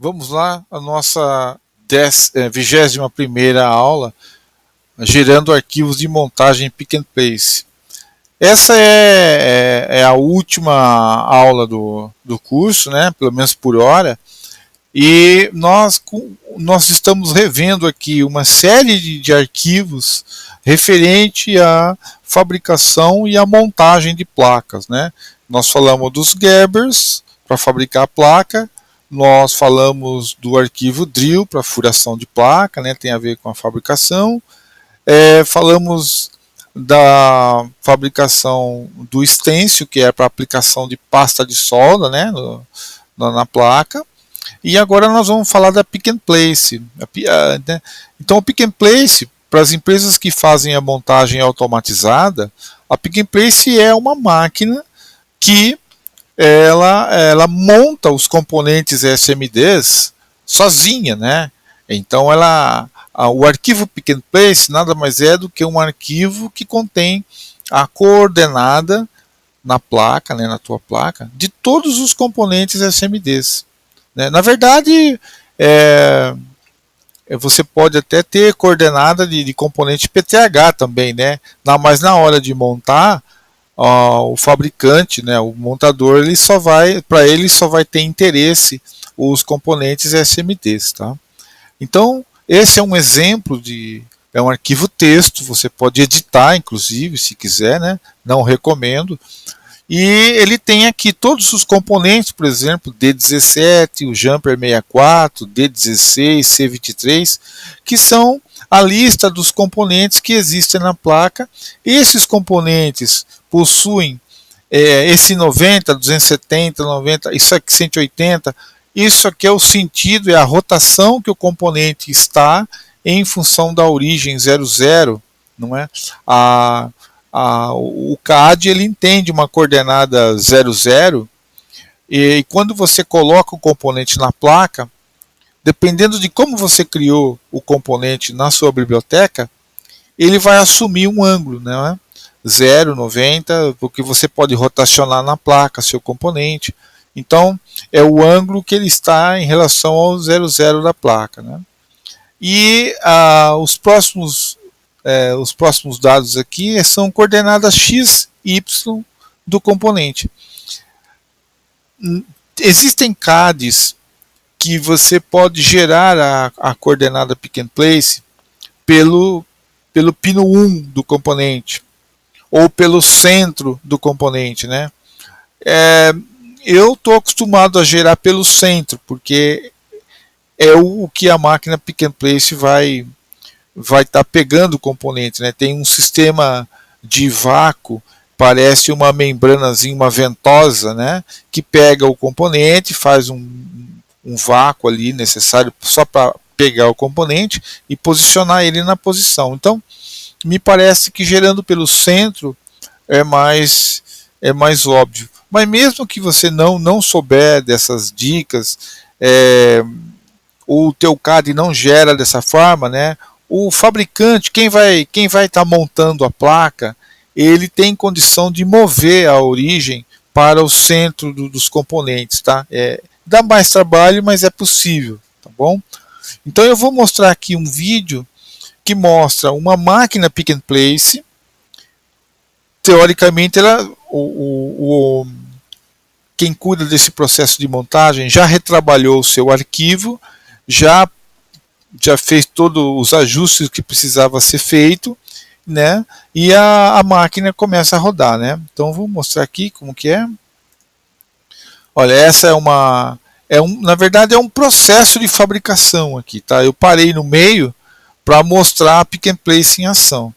Vamos lá, a nossa 21ª aula, gerando arquivos de montagem Pick and Place. Essa é a última aula do curso, né, pelo menos por hora, e nós estamos revendo aqui uma série de arquivos referente à fabricação e à montagem de placas, né. Nós falamos dos Gerbers para fabricar a placa, nós falamos do arquivo drill para furação de placa, né, tem a ver com a fabricação. Falamos da fabricação do stencil, que é para aplicação de pasta de solda, né, na placa. E agora nós vamos falar da Pick and Place. Né? Então o Pick and Place, para as empresas que fazem a montagem automatizada, a Pick and Place é uma máquina que ela monta os componentes SMDs sozinha, né? Então o arquivo Pick and Place nada mais é do que um arquivo que contém a coordenada na placa, né, na tua placa, de todos os componentes SMDs. Né? Na verdade, você pode até ter coordenada de componente PTH também, né? Mas na hora de montar, o fabricante, né, o montador, para ele só vai ter interesse os componentes SMDs, tá? Então esse é um exemplo é um arquivo texto, você pode editar inclusive se quiser, né? Não recomendo. E ele tem aqui todos os componentes, por exemplo, D17, o Jumper 64, D16, C23, que são a lista dos componentes que existem na placa. Esses componentes possuem esse 90, 270, 90, isso aqui 180, isso aqui é o sentido, é a rotação que o componente está em função da origem 00, não é? O CAD ele entende uma coordenada 00 e quando você coloca o componente na placa, dependendo de como você criou o componente na sua biblioteca, ele vai assumir um ângulo, né? 0, 90, porque você pode rotacionar na placa seu componente. Então, é o ângulo que ele está em relação ao 00 da placa, né? E os próximos dados aqui são coordenadas x, y do componente. Existem CADs que você pode gerar a coordenada Pick and Place pelo pino 1 do componente ou pelo centro do componente, né? Eu estou acostumado a gerar pelo centro, porque é o que a máquina Pick and Place vai estar pegando o componente, né? Tem um sistema de vácuo, parece uma membranazinha, uma ventosa, né? Que pega o componente, faz um vácuo ali necessário só para pegar o componente e posicionar ele na posição. Então, me parece que gerando pelo centro é mais óbvio. Mas mesmo que você não souber dessas dicas, o teu CAD não gera dessa forma, né? O fabricante, quem vai estar montando a placa, ele tem condição de mover a origem para o centro dos componentes, tá? Dá mais trabalho, mas é possível, tá bom? Então eu vou mostrar aqui um vídeo que mostra uma máquina Pick and Place. Teoricamente, quem cuida desse processo de montagem já retrabalhou o seu arquivo, já fez todos os ajustes que precisava ser feito, né? E a máquina começa a rodar, né? Então vou mostrar aqui como que é. Olha, essa na verdade é um processo de fabricação aqui, tá? Eu parei no meio para mostrar a Pick and Place em ação.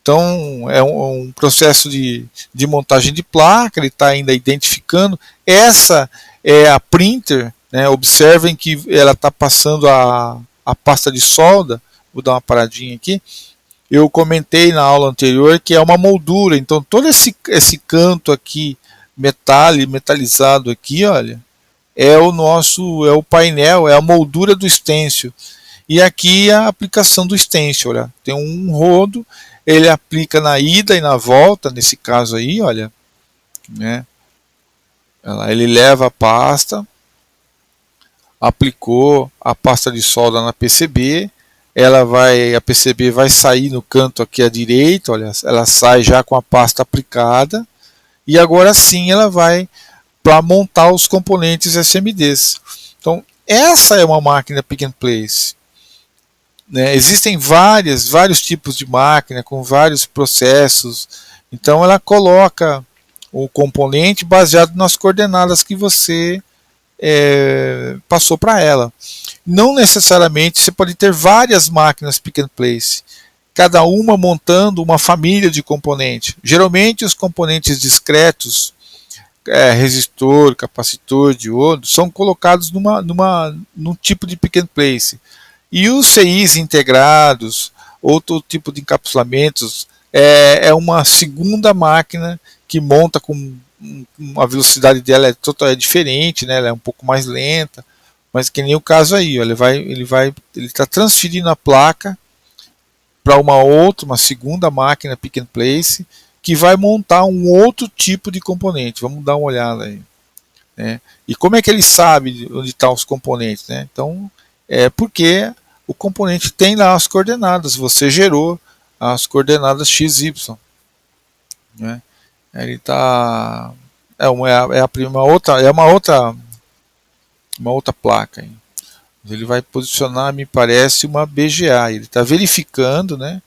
Então é um processo de montagem de placa, ele está ainda identificando. Essa é a printer, né? Observem que ela está passando a pasta de solda. Vou dar uma paradinha aqui. Eu comentei na aula anterior que é uma moldura, então todo esse canto aqui metalizado aqui, olha, é o painel, é a moldura do stencil. E aqui a aplicação do stencil, olha, tem um rodo, ele aplica na ida e na volta, nesse caso aí, olha, né? Ele leva a pasta, aplicou a pasta de solda na PCB, a PCB vai sair no canto aqui à direita, olha, ela sai já com a pasta aplicada, e agora sim ela vai para montar os componentes SMDs. Então essa é uma máquina pick and place. Né? Existem vários tipos de máquina com vários processos. Então ela coloca o componente baseado nas coordenadas que você passou para ela. Não necessariamente você pode ter várias máquinas pick and place, cada uma montando uma família de componentes. Geralmente os componentes discretos, resistor, capacitor, diodo, são colocados num tipo de pick and place. E os CIs integrados, outro tipo de encapsulamentos, é uma segunda máquina que monta com a velocidade dela é diferente, né? Ela é um pouco mais lenta, mas que nem o caso aí, ó, ele está transferindo a placa para uma segunda máquina pick and place que vai montar um outro tipo de componente. Vamos dar uma olhada aí, né? E como é que ele sabe onde estão os componentes, né? Então é porque o componente tem lá as coordenadas, você gerou as coordenadas XY, né? Ele está uma outra placa aí. Ele vai posicionar, me parece, uma BGA. Ele está verificando, né?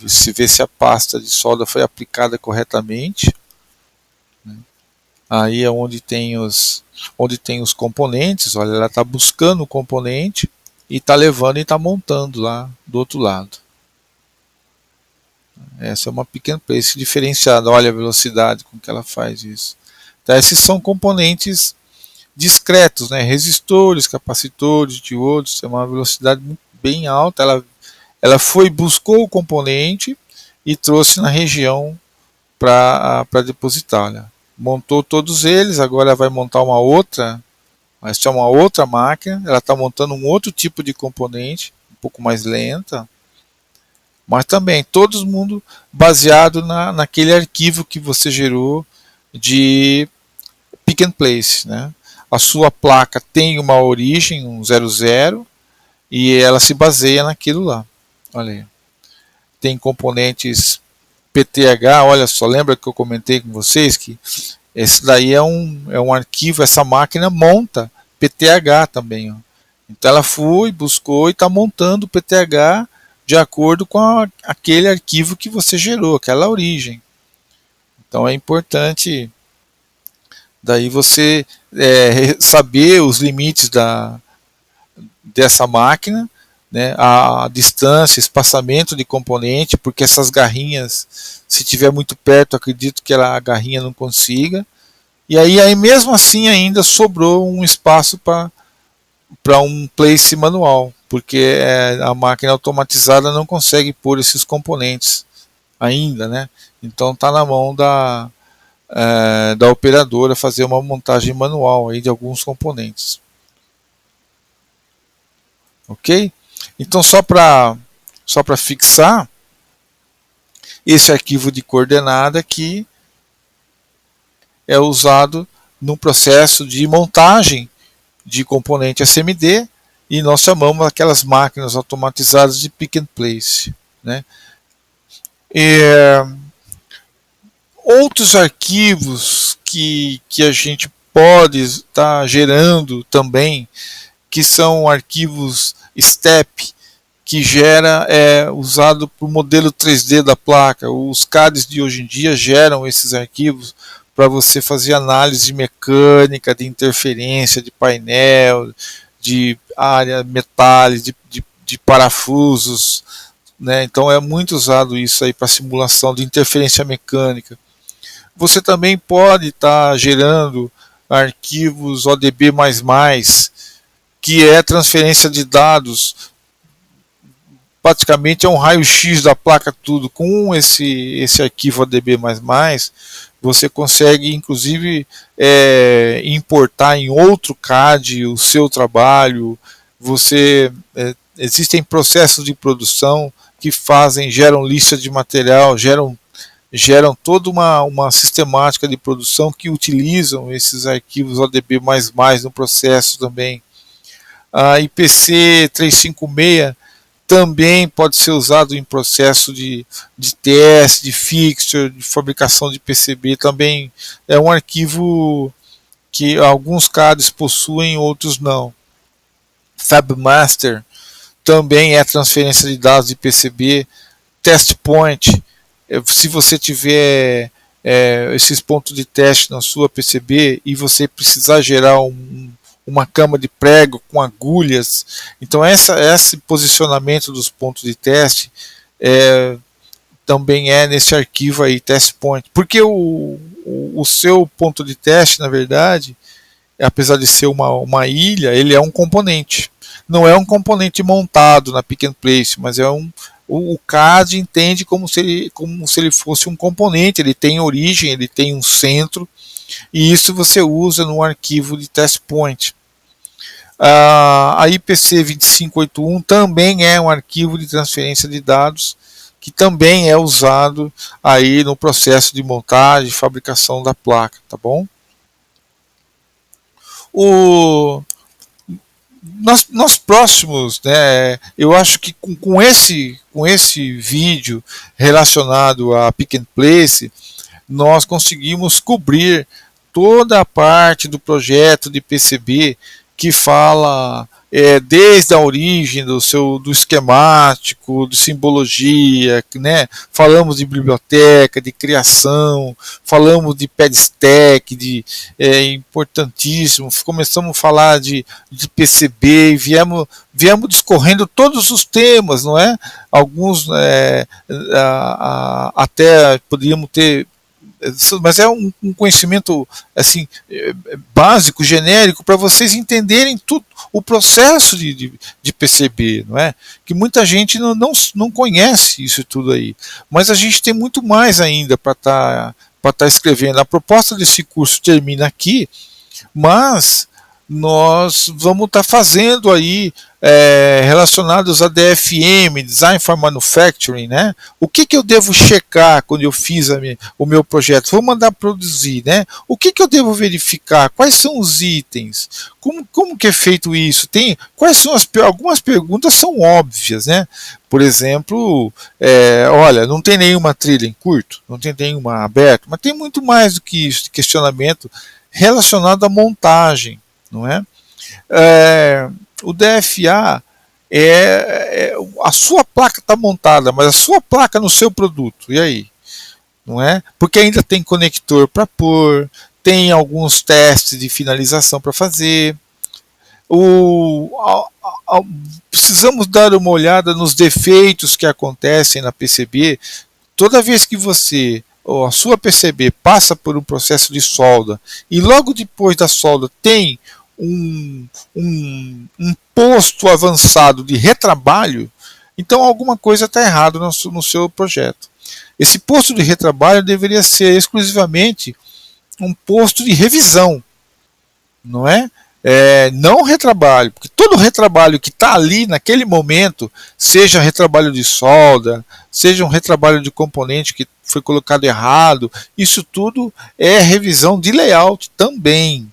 Se vê se a pasta de solda foi aplicada corretamente, né? Aí é onde tem os componentes. Olha, ela está buscando o componente e está levando e está montando lá do outro lado. Essa é uma pick and place diferenciada. Olha a velocidade com que ela faz isso. Então, esses são componentes discretos, né? Resistores, capacitores, diodos. É uma velocidade bem alta. Ela buscou o componente e trouxe na região para depositar. Olha. Montou todos eles. Agora ela vai montar uma outra. Essa é uma outra máquina. Ela está montando um outro tipo de componente, um pouco mais lenta. Mas também todo mundo baseado naquele arquivo que você gerou de pick and place, né? A sua placa tem uma origem, um 00, e ela se baseia naquilo lá. Olha aí. Tem componentes PTH, olha só, lembra que eu comentei com vocês que esse daí é um arquivo, essa máquina monta PTH também. Ó. Então ela foi, buscou e está montando o PTH de acordo com aquele arquivo que você gerou, aquela origem. Então é importante daí você saber os limites dessa máquina, né, a distância, espaçamento de componente, porque essas garrinhas, se tiver muito perto, acredito que a garrinha não consiga. E aí mesmo assim ainda sobrou um espaço para um place manual, porque a máquina automatizada não consegue pôr esses componentes ainda, né? Então está na mão da operadora fazer uma montagem manual aí de alguns componentes. Ok? Então só para fixar, esse arquivo de coordenada aqui é usado no processo de montagem de componente SMD, e nós chamamos aquelas máquinas automatizadas de pick and place, né? Outros arquivos que a gente pode estar gerando também, que são arquivos STEP, que usado para o modelo 3D da placa. Os CADs de hoje em dia geram esses arquivos para você fazer análise mecânica, de interferência de painel, de área metálica, de parafusos, né? Então é muito usado isso aí para simulação de interferência mecânica. Você também pode estar gerando arquivos ODB++, que é transferência de dados, praticamente é um raio-x da placa tudo. Com esse arquivo ODB++, você consegue inclusive importar em outro CAD o seu trabalho. Existem processos de produção que geram lista de material, geram toda uma sistemática de produção que utilizam esses arquivos ODB++ no processo também. A IPC 356 também pode ser usado em processo de teste, de fixture, de fabricação de PCB. Também é um arquivo que alguns CADs possuem, outros não. FabMaster também é transferência de dados de PCB. Test Point, se você tiver esses pontos de teste na sua PCB e você precisar gerar uma cama de prego com agulhas, então esse posicionamento dos pontos de teste também é nesse arquivo aí, Test Point, porque o seu ponto de teste, na verdade, apesar de ser uma ilha, ele é um componente. Não é um componente montado na Pick and Place, mas o CAD entende como se ele fosse um componente. Ele tem origem, ele tem um centro, e isso você usa no arquivo de Test Point. A IPC 2581 também é um arquivo de transferência de dados que também é usado aí no processo de montagem e fabricação da placa, tá bom? Nós próximos, né, eu acho que com esse vídeo relacionado a Pick and Place, nós conseguimos cobrir toda a parte do projeto de PCB que fala desde a origem do esquemático, de simbologia, né? Falamos de biblioteca, de criação, falamos de PEDStack, importantíssimo, começamos a falar de PCB, viemos discorrendo todos os temas, não é? Alguns até poderíamos ter, mas é um conhecimento assim básico, genérico, para vocês entenderem tudo o processo de PCB, não é? Que muita gente não conhece isso tudo aí, mas a gente tem muito mais ainda para tá escrevendo. A proposta desse curso termina aqui, mas nós vamos estar fazendo aí relacionados a DFM, Design for Manufacturing, né? O que eu devo checar quando eu fiz o meu projeto? Vou mandar produzir, né? O que eu devo verificar? Quais são os itens? Como que é feito isso? Quais são algumas perguntas são óbvias, né? Por exemplo, olha, não tem nenhuma trilha em curto, não tem nenhuma aberta, mas tem muito mais do que isso, de questionamento relacionado à montagem, não é? O DFA a sua placa está montada, mas a sua placa no seu produto, e aí? Não é? Porque ainda tem conector para pôr, tem alguns testes de finalização para fazer. Precisamos dar uma olhada nos defeitos que acontecem na PCB. Toda vez que a sua PCB passa por um processo de solda e logo depois da solda tem um posto avançado de retrabalho, então alguma coisa está errada no seu projeto. Esse posto de retrabalho deveria ser exclusivamente um posto de revisão, não é? Não retrabalho, porque todo retrabalho que está ali naquele momento, seja retrabalho de solda, seja um retrabalho de componente que foi colocado errado, isso tudo é revisão de layout também.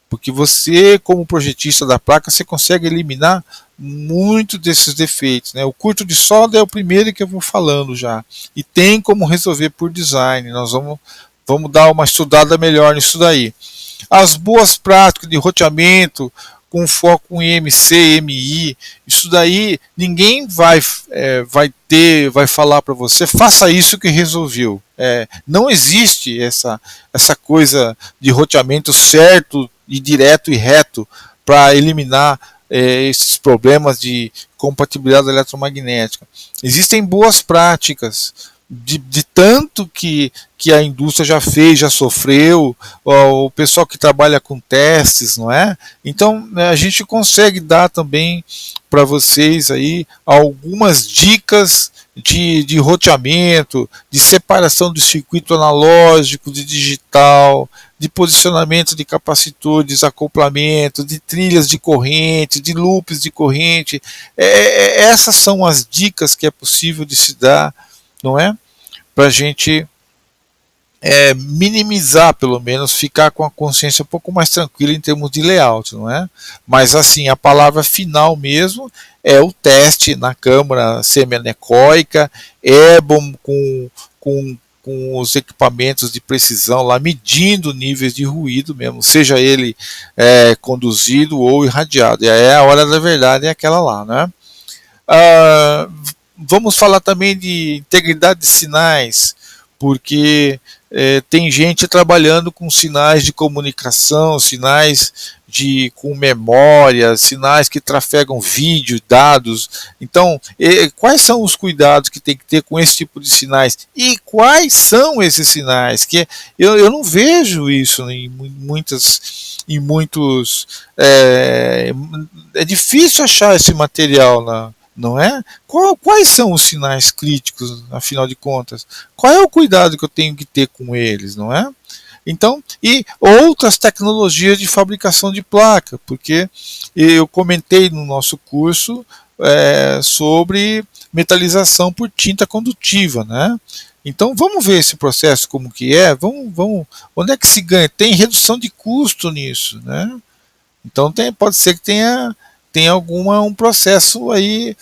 Porque você, como projetista da placa, você consegue eliminar muito desses defeitos, né? O curto de solda é o primeiro que eu vou falando já. E tem como resolver por design. Nós vamos dar uma estudada melhor nisso daí. As boas práticas de roteamento com foco em MC, MI, isso daí ninguém vai falar para você, faça isso que resolveu. Não existe essa coisa de roteamento certo e direto e reto para eliminar esses problemas de compatibilidade eletromagnética. Existem boas práticas, de tanto que a indústria já fez, já sofreu, o pessoal que trabalha com testes, não é? Então a gente consegue dar também para vocês aí algumas dicas de roteamento, de separação do circuito analógico, de digital, de posicionamento de capacitor, desacoplamento, de trilhas de corrente, de loops de corrente. Essas são as dicas que é possível de se dar, não é? Para a gente minimizar, pelo menos, ficar com a consciência um pouco mais tranquila em termos de layout, não é? Mas assim, a palavra final mesmo é o teste na câmara semi-anecoica, Airborne com os equipamentos de precisão lá, medindo níveis de ruído mesmo, seja ele conduzido ou irradiado. E aí a hora da verdade é aquela lá, né? Vamos falar também de integridade de sinais, porque tem gente trabalhando com sinais de comunicação, sinais com memória, sinais que trafegam vídeo, dados. Então, quais são os cuidados que tem que ter com esse tipo de sinais? E quais são esses sinais? Que eu não vejo isso em muitos. É difícil achar esse material não é? Quais são os sinais críticos, afinal de contas? Qual é o cuidado que eu tenho que ter com eles, não é? Então, e outras tecnologias de fabricação de placa, porque eu comentei no nosso curso sobre metalização por tinta condutiva, né? Então vamos ver esse processo como que é, onde é que se ganha? Tem redução de custo nisso, né? Então pode ser que tenha um processo aí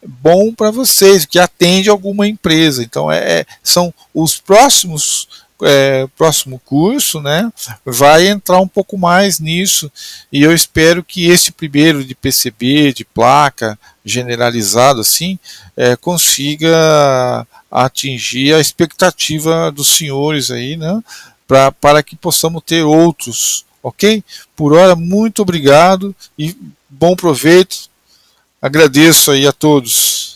bom para vocês, que atende alguma empresa. Então são os próximo curso, né, vai entrar um pouco mais nisso, e eu espero que este primeiro de PCB, de placa generalizado assim, consiga atingir a expectativa dos senhores aí, né, para que possamos ter outros, ok? Por hora, muito obrigado e bom proveito. Agradeço aí a todos.